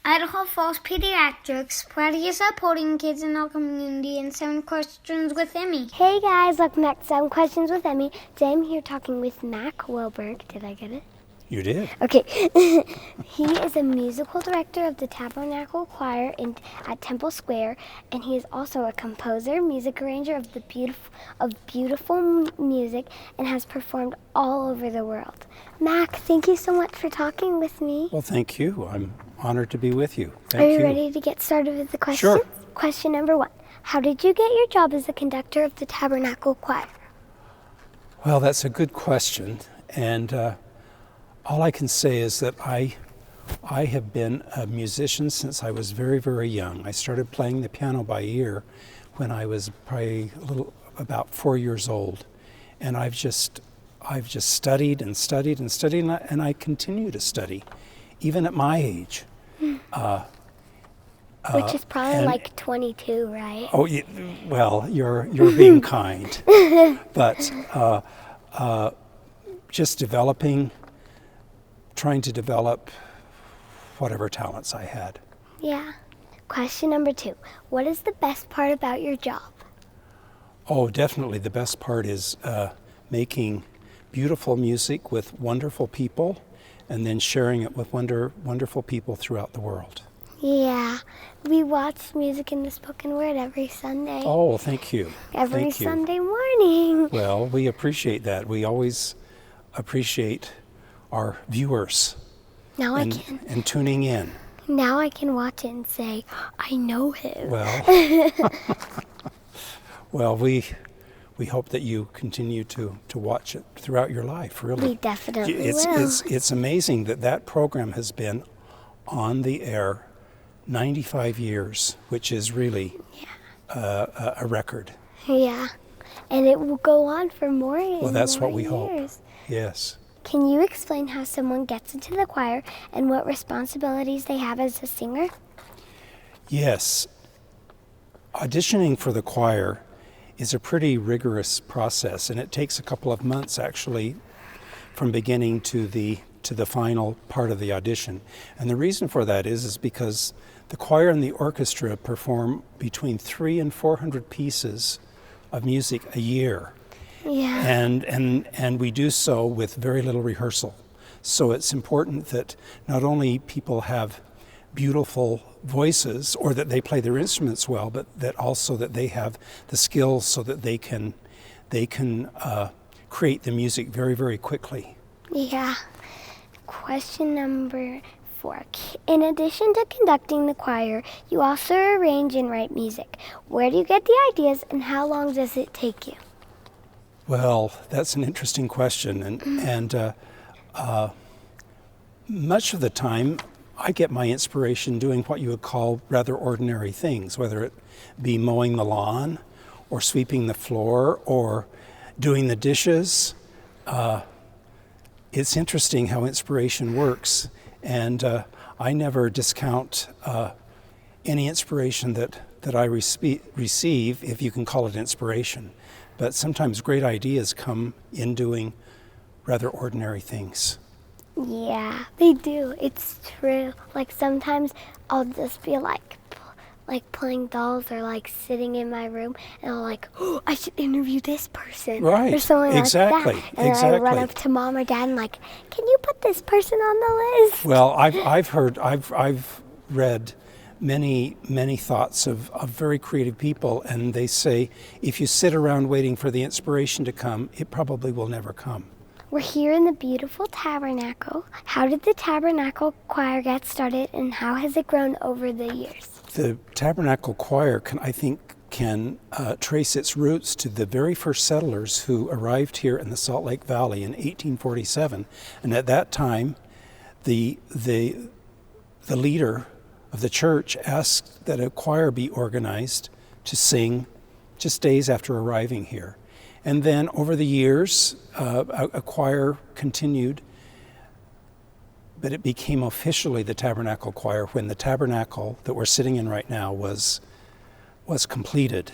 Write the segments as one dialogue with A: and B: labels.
A: Idaho Falls Pediatrics, proudly supporting kids in our community, and 7 Questions with Emmy.
B: Hey guys, welcome back to 7 Questions with Emmy. Today I'm here talking with Mack Wilberg. Did I get it?
C: You did.
B: Okay. He is a musical director of the Tabernacle Choir at Temple Square, and he is also a composer, music arranger of beautiful music, and has performed all over the world. Mack, thank you so much for talking with me.
C: Well, thank you. I'm honored to be with you. Thank you.
B: Are you ready to get started with the questions?
C: Sure.
B: Question number 1. How did you get your job as the conductor of the Tabernacle Choir?
C: Well, that's a good question. And all I can say is that I have been a musician since I was very, very young. I started playing the piano by ear when I was probably about 4 years old. And I've just studied and studied and studied, and I continue to study, even at my age.
B: Which is probably like 22, right?
C: Oh, well, you're being kind. But just trying to develop whatever talents I had.
B: Yeah. Question number 2. What is the best part about your job?
C: Oh, definitely the best part is making beautiful music with wonderful people and then sharing it with wonderful people throughout the world.
B: Yeah. We watch Music in the Spoken Word every Sunday.
C: Oh, thank you.
B: Every Sunday morning.
C: Well, we appreciate that. We always appreciate our viewers and tuning in.
B: Now I can watch it and say, I know him.
C: Well, we hope that you continue to watch it throughout your life, really.
B: We definitely will.
C: It's amazing that program has been on the air 95 years, which is really a record.
B: Yeah, and it will go on for more years.
C: Well, that's what we hope. Yes.
B: Can you explain how someone gets into the choir and what responsibilities they have as a singer?
C: Yes. Auditioning for the choir is a pretty rigorous process, and it takes a couple of months actually from beginning to the final part of the audition. And the reason for that is because the choir and the orchestra perform between 300 and 400 pieces of music a year.
B: Yeah.
C: And we do so with very little rehearsal. So it's important that not only people have beautiful voices or that they play their instruments well, but that also that they have the skills so that they can create the music very, very quickly.
B: Yeah. Question number 4. In addition to conducting the choir, you also arrange and write music. Where do you get the ideas, and how long does it take you?
C: Well, that's an interesting question, and much of the time I get my inspiration doing what you would call rather ordinary things, whether it be mowing the lawn or sweeping the floor or doing the dishes. It's interesting how inspiration works, and I never discount any inspiration that I receive, if you can call it inspiration. But sometimes great ideas come in doing rather ordinary things.
B: Yeah, they do. It's true. Like sometimes I'll just be like playing dolls or like sitting in my room and I'll like, oh, I should interview this person.
C: Right.
B: Or something
C: Exactly.
B: like that. And then I run up to mom or dad and like, can you put this person on the list?
C: Well, I've read many thoughts of very creative people, and they say if you sit around waiting for the inspiration to come, it probably will never come.
B: We're here in the beautiful Tabernacle. How did the Tabernacle Choir get started, and how has it grown over the years?
C: The Tabernacle Choir can trace its roots to the very first settlers who arrived here in the Salt Lake Valley in 1847, and at that time the leader of the church asked that a choir be organized to sing just days after arriving here. And then over the years, a choir continued, but it became officially the Tabernacle Choir when the tabernacle that we're sitting in right now was completed,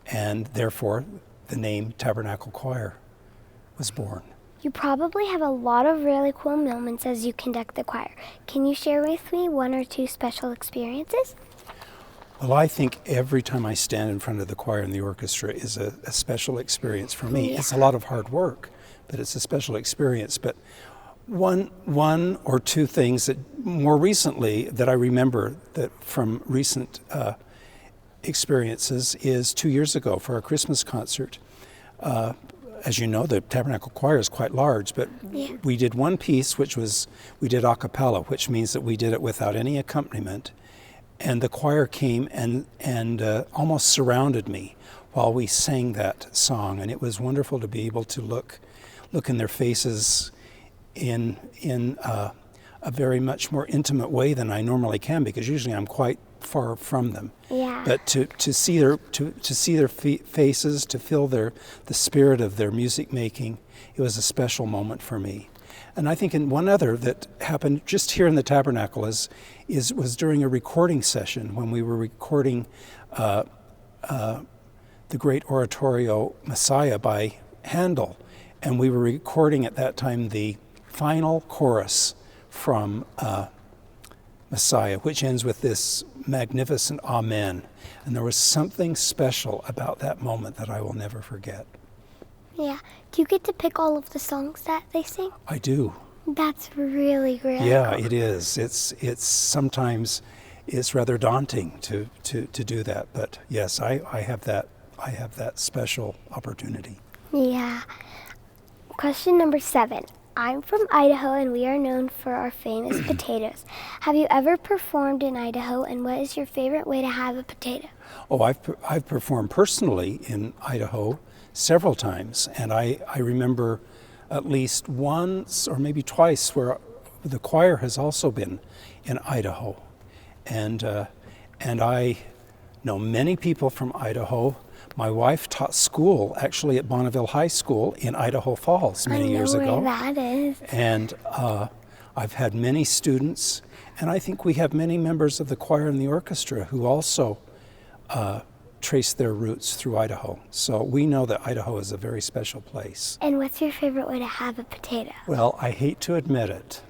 C: and therefore the name Tabernacle Choir was born.
B: You probably have a lot of really cool moments as you conduct the choir. Can you share with me one or two special experiences?
C: Well, I think every time I stand in front of the choir and the orchestra is a special experience for me.
B: Yeah.
C: It's a lot of hard work, but it's a special experience. But one or two things that more recently that I remember that from recent experiences is 2 years ago for our Christmas concert. As you know, the Tabernacle Choir is quite large, but we did one piece, which was, we did a cappella, which means that we did it without any accompaniment. And the choir came and almost surrounded me while we sang that song. And it was wonderful to be able to look in their faces in a very much more intimate way than I normally can, because usually I'm quite far from them.
B: Yeah.
C: But to see their faces, to feel the spirit of their music making, it was a special moment for me. And I think in one other that happened just here in the Tabernacle was during a recording session when we were recording the great oratorio Messiah by Handel, and we were recording at that time the final chorus from Messiah, which ends with this magnificent Amen. And there was something special about that moment that I will never forget.
B: Yeah. Do you get to pick all of the songs that they sing?
C: I do.
B: That's really great.
C: Yeah, it is. It's sometimes it's rather daunting to do that, but yes, I have that special opportunity.
B: Yeah. Question number 7. I'm from Idaho, and we are known for our famous potatoes. Have you ever performed in Idaho, and what is your favorite way to have a potato?
C: Oh, I've performed personally in Idaho several times, and I remember at least once or maybe twice where the choir has also been in Idaho, and I know many people from Idaho. My wife taught school actually at Bonneville High School in Idaho Falls many years ago.
B: I know where that is.
C: And I've had many students, and I think we have many members of the choir and the orchestra who also trace their roots through Idaho. So we know that Idaho is a very special place.
B: And what's your favorite way to have a potato?
C: Well, I hate to admit it,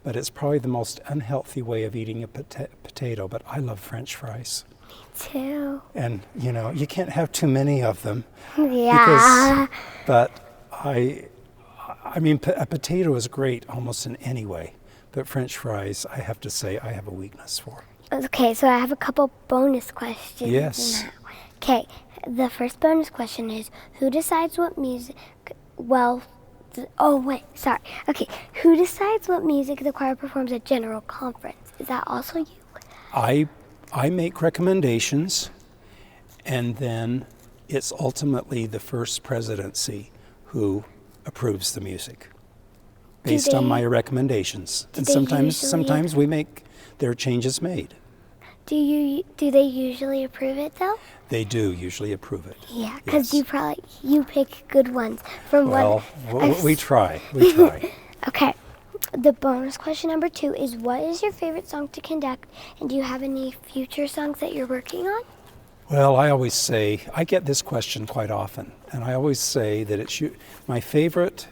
C: but it's probably the most unhealthy way of eating a potato, but I love French fries.
B: Me too.
C: And, you know, you can't have too many of them.
B: Yeah.
C: But I mean, a potato is great almost in any way, but French fries, I have to say, I have a weakness for.
B: Okay, so I have a couple bonus questions.
C: Yes.
B: Now. Okay, the first bonus question is, who decides what music, Okay, who decides what music the choir performs at general conference? Is that also you?
C: I make recommendations, and then it's ultimately the first presidency who approves the music based on my recommendations. And sometimes there are changes made.
B: Do they usually approve it though?
C: They do usually approve it.
B: Yeah, because
C: Yes.
B: you pick good ones from
C: Well,
B: what
C: we try. We try.
B: Okay. The bonus question number 2 is, what is your favorite song to conduct, and do you have any future songs that you're working on?
C: Well, I always say, I get this question quite often, and I always say that my favorite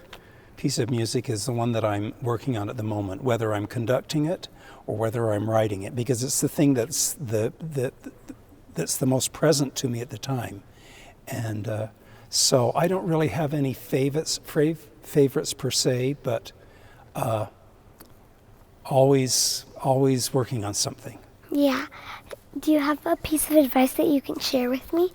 C: piece of music is the one that I'm working on at the moment, whether I'm conducting it or whether I'm writing it, because it's the thing that's the most present to me at the time. And so I don't really have any favorites per se, but always working on something.
B: Yeah. Do you have a piece of advice that you can share with me?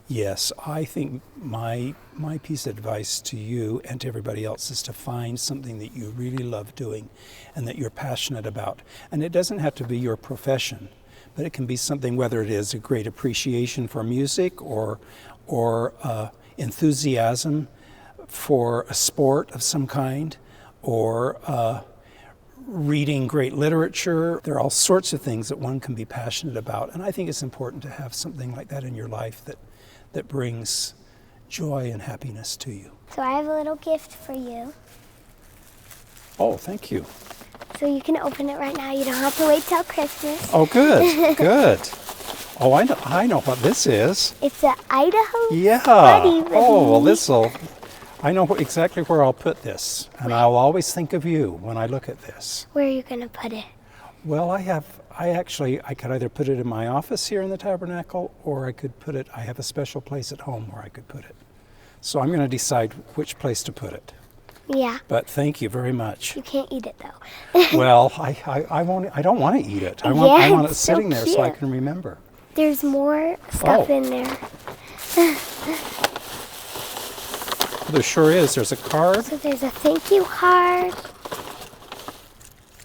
C: Yes, I think my piece of advice to you and to everybody else is to find something that you really love doing and that you're passionate about. And it doesn't have to be your profession, but it can be something, whether it is a great appreciation for music or enthusiasm for a sport of some kind, or reading great literature. There are all sorts of things that one can be passionate about. And I think it's important to have something like that in your life that brings joy and happiness to you.
B: So I have a little gift for you.
C: Oh, thank you.
B: So you can open it right now. You don't have to wait till Christmas.
C: Oh, good, good. Oh, I know what this is.
B: It's an Idaho
C: Yeah.
B: Buddy with
C: Oh, well,
B: me.
C: I know exactly where I'll put this, and I'll always think of you when I look at this.
B: Where are you going to put it?
C: Well, I could either put it in my office here in the Tabernacle, or I have a special place at home where I could put it. So I'm going to decide which place to put it.
B: Yeah.
C: But thank you very much.
B: You can't eat it though.
C: Well, I won't. I don't want to eat it. I want it sitting there so I can remember.
B: There's more stuff in there.
C: There sure is. There's a card.
B: So there's a thank you card,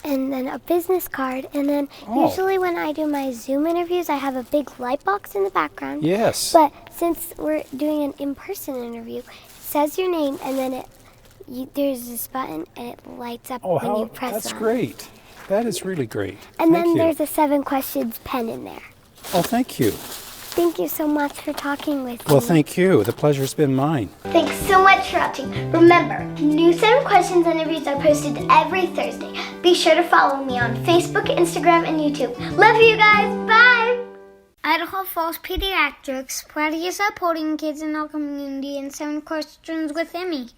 B: and then a business card, and then usually when I do my Zoom interviews, I have a big light box in the background.
C: Yes.
B: But since we're doing an in-person interview, it says your name, and then there's this button, and it lights up when you press
C: that's
B: on it.
C: Great. That is really great.
B: And
C: Thank
B: then
C: you.
B: there's a 7 questions pen in there.
C: Oh, thank you.
B: Thank you so much for talking with me.
C: Well, thank you. The pleasure's been mine.
A: Thanks so much for watching. Remember, new 7 questions interviews are posted every Thursday. Be sure to follow me on Facebook, Instagram, and YouTube. Love you guys. Bye. Idaho Falls Pediatrics, proudly supporting kids in our community, and 7 questions with Emmy.